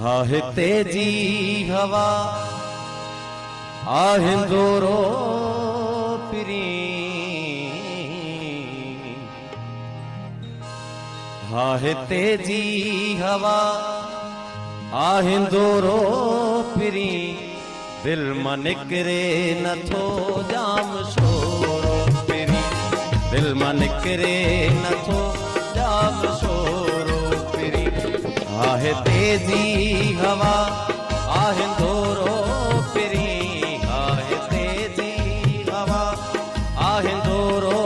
आहे तेजी हवा आहिंदोरो पिरी आहे तेजी हवा आहिंदोरो पिरी दिल में निकरे नथो जाम शोरो पिरी दिल में निकरे नथो जाम शोरो पिरी आहे तेजी हवा आहिंदोरो पिरी आहे तेजी हवा आहिंदोरो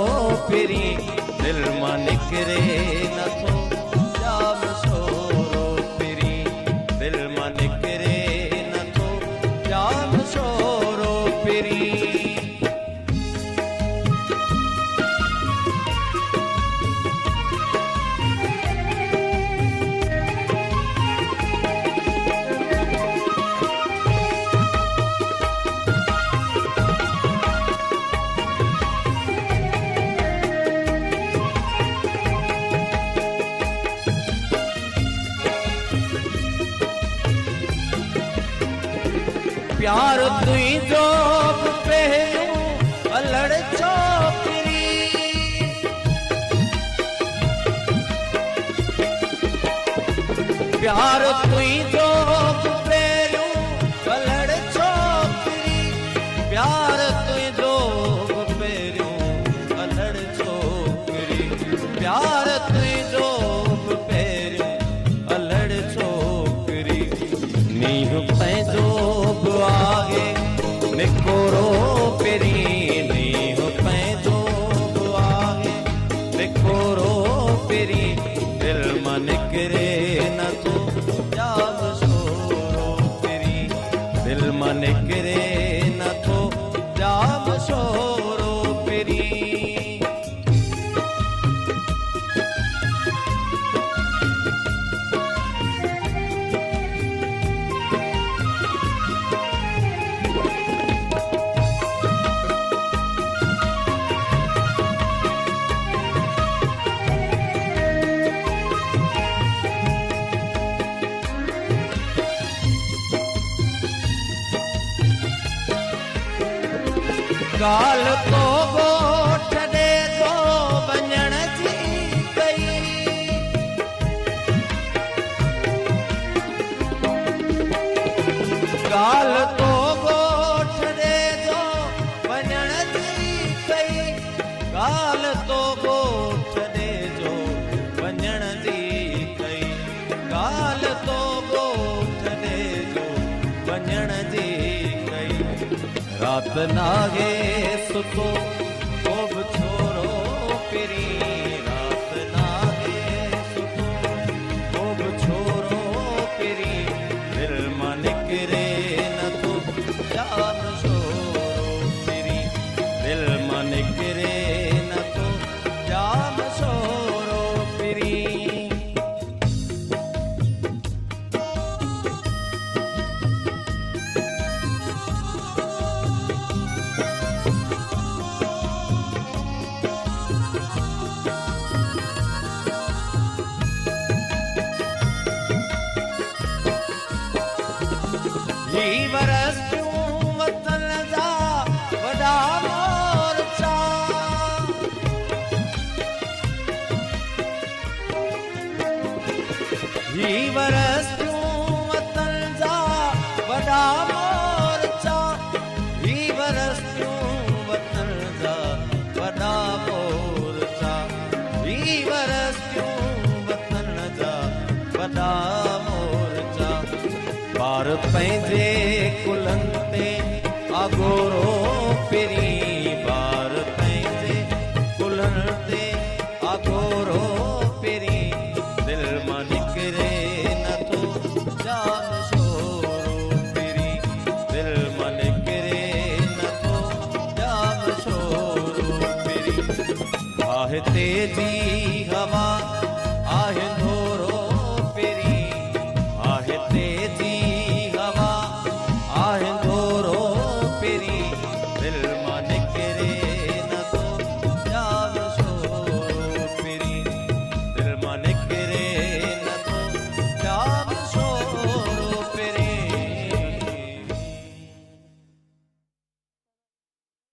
पिरी दिल में निकरे नथो जाम शोरो पिरी दिल में निकरे नथो जाम शोरो पिरी प्यार तुई जो पहलू अलड़ चौकरी प्यार तुई जो पहलू अलड़ चौकरी प्यार तुई जो पहलू अलड़ चौकरी प्यार तुई जो पहलू अलड़ चौकरी नीह पैजो आगे निकोरो पिरी नीह पैजो आगे निकोरो पिरी दिल में निकरे न तो जाम शोरो पिरी दिल में निकरे न तो जाम शोरो पिरी गाल तो गोठ दे तो वञण जी कई गाल तो गोठ दे तो वञण जी कई गाल तो गोठ दे जो वञण जी कई गाल तो गोठ दे जो वञण जी रात नागे सुतो कोब छोरो पिरी रात नागे सुतो कोब छोरो पिरी दिल में निकरे न तो जाम शोरो पिरी दिल में निकरे न तो जाम शोरो पिरी वरस वतन जा वॾा मोर्चा ही वरस वतन जा वॾा मोर्चा ही वरस वतन जा वॾा मोर्चा ही वरस वतन जा वॾा मोर्चा बार पंहिंजे कुलनि ते आगोरो पिरी बार पंहिंजे कुलनि ते आगोरो पिरी दिल में निकरे नथो जाम शोरो पिरी दिल में निकरे नथो जाम शोरो पिरी आहे तेजी